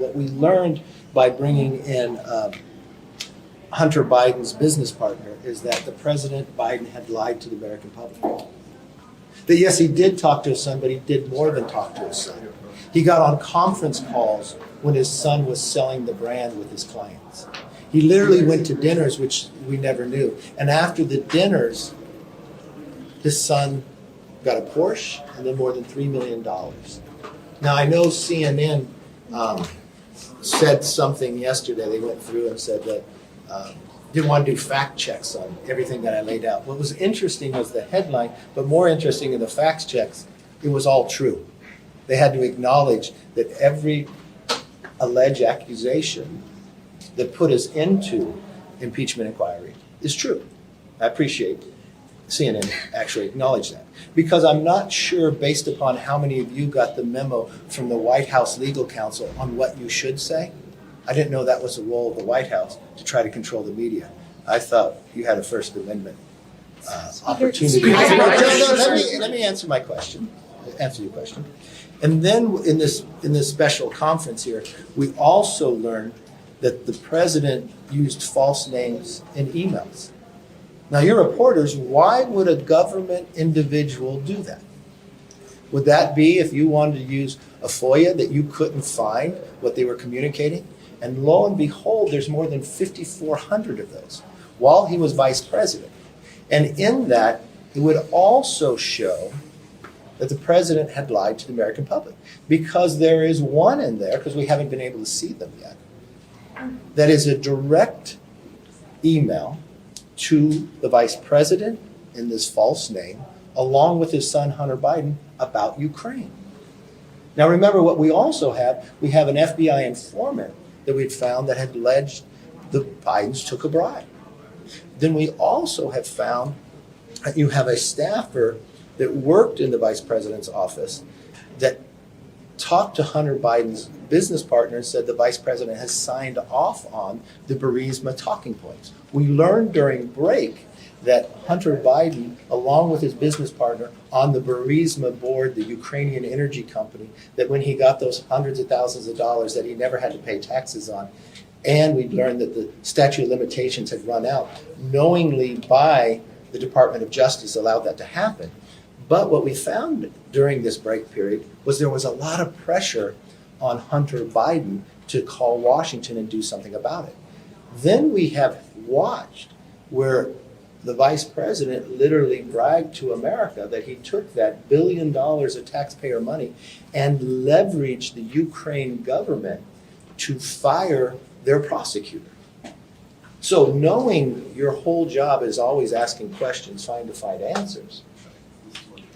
What we learned by bringing in Hunter Biden's business partner is that the President Biden had lied to the American public. That yes, he did talk to his son, but he did more than talk to his son. He got on conference calls when his son was selling the brand with his clients. He literally went to dinners, which we never knew. And after the dinners, his son got a Porsche and then more than $3 million. Now, I know CNN said something yesterday. They went through and said that didn't want to do fact checks on everything that I laid out. What was interesting was the headline, but more interesting in the fact checks, it was all true. They had to acknowledge that every alleged accusation that put us into impeachment inquiry is true. I appreciate CNN actually acknowledge that. Because I'm not sure, based upon how many of you got the memo from the White House legal counsel on what you should say. I didn't know that was the role of the White House to try to control the media. I thought you had a First Amendment opportunity. Let me answer my question. Answer your question. And then in this special conference here, we also learned that the president used false names in emails. Now, you're reporters. Why would a government individual do that? Would that be if you wanted to use a FOIA that you couldn't find what they were communicating? And lo and behold, there's more than 5,400 of those while he was vice president. And in that, it would also show that the president had lied to the American public, because there is one in there, because we haven't been able to see them yet, that is a direct email to the vice president in this false name, along with his son Hunter Biden, about Ukraine. Now remember what we also have, we have an FBI informant that we'd found that had alleged the Bidens took a bribe. Then we also have found that you have a staffer that worked in the vice president's office that talked to Hunter Biden's business partner and said the vice president has signed off on the Burisma talking points. We learned during break that Hunter Biden, along with his business partner on the Burisma board, the Ukrainian energy company, that when he got those hundreds of thousands of dollars that he never had to pay taxes on, and we learned that the statute of limitations had run out, knowingly by the Department of Justice allowed that to happen. But what we found during this break period was there was a lot of pressure on Hunter Biden to call Washington and do something about it. Then we have watched where the vice president literally bragged to America that he took that $1 billion of taxpayer money and leveraged the Ukraine government to fire their prosecutor. So knowing your whole job is always asking questions, trying to find answers,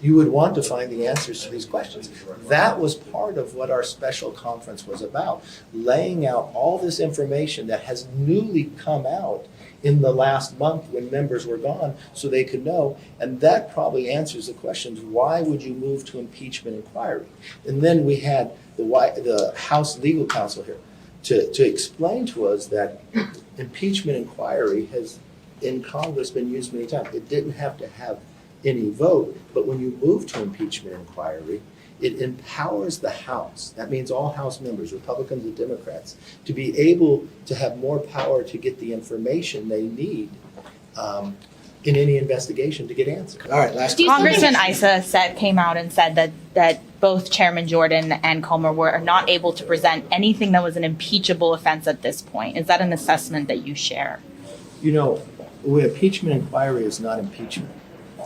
you would want to find the answers to these questions. That was part of what our special conference was about, laying out all this information that has newly come out in the last month when members were gone, so they could know. And that probably answers the questions, why would you move to impeachment inquiry? And then we had the House legal counsel here to explain to us that impeachment inquiry has in Congress been used many times. It didn't have to have any vote, but when you move to impeachment inquiry, it empowers the House, that means all House members, Republicans and Democrats, to be able to have more power to get the information they need in any investigation to get answers. All right, last Congressman Issa came out and said that both Chairman Jordan and Comer were not able to present anything that was an impeachable offense at this point. Is that an assessment that you share? You know, impeachment inquiry is not impeachment.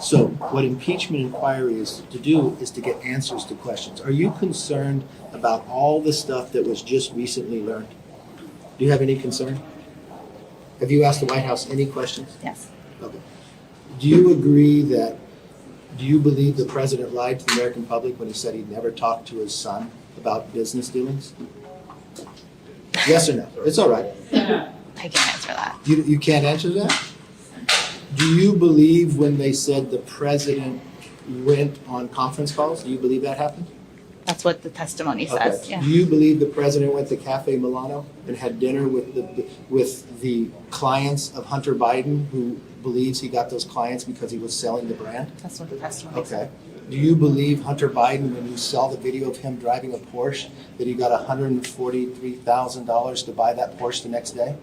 So what impeachment inquiry is to do is to get answers to questions. Are you concerned about all the stuff that was just recently learned? Do you have any concern? Have you asked the White House any questions? Yes. Okay. Do you believe the president lied to the American public when he said he'd never talked to his son about business dealings? Yes or no? It's all right. I can't answer that. You can't answer that? Do you believe when they said the president went on conference calls? Do you believe that happened? That's what the testimony says. Okay. Yeah. Do you believe the president went to Cafe Milano and had dinner with the clients of Hunter Biden, who believes he got those clients because he was selling the brand? That's what the testimony Okay. said. Do you believe Hunter Biden, when you saw the video of him driving a Porsche, that he got $143,000 to buy that Porsche the next day?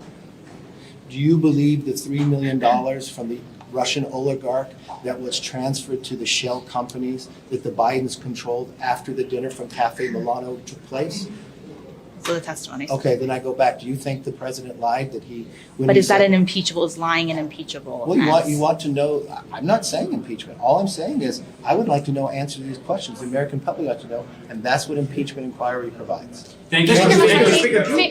Do you believe the $3 million from the Russian oligarch that was transferred to the shell companies that the Bidens controlled after the dinner from Cafe Milano took place? So the testimony. Okay, then I go back. Do you think the president lied that he? But is that an impeachable? Is lying an impeachable? Well, you want to know. I'm not saying impeachment. All I'm saying is I would like to know answers to these questions. The American public like to know, and that's what impeachment inquiry provides. Thank you. Speaker,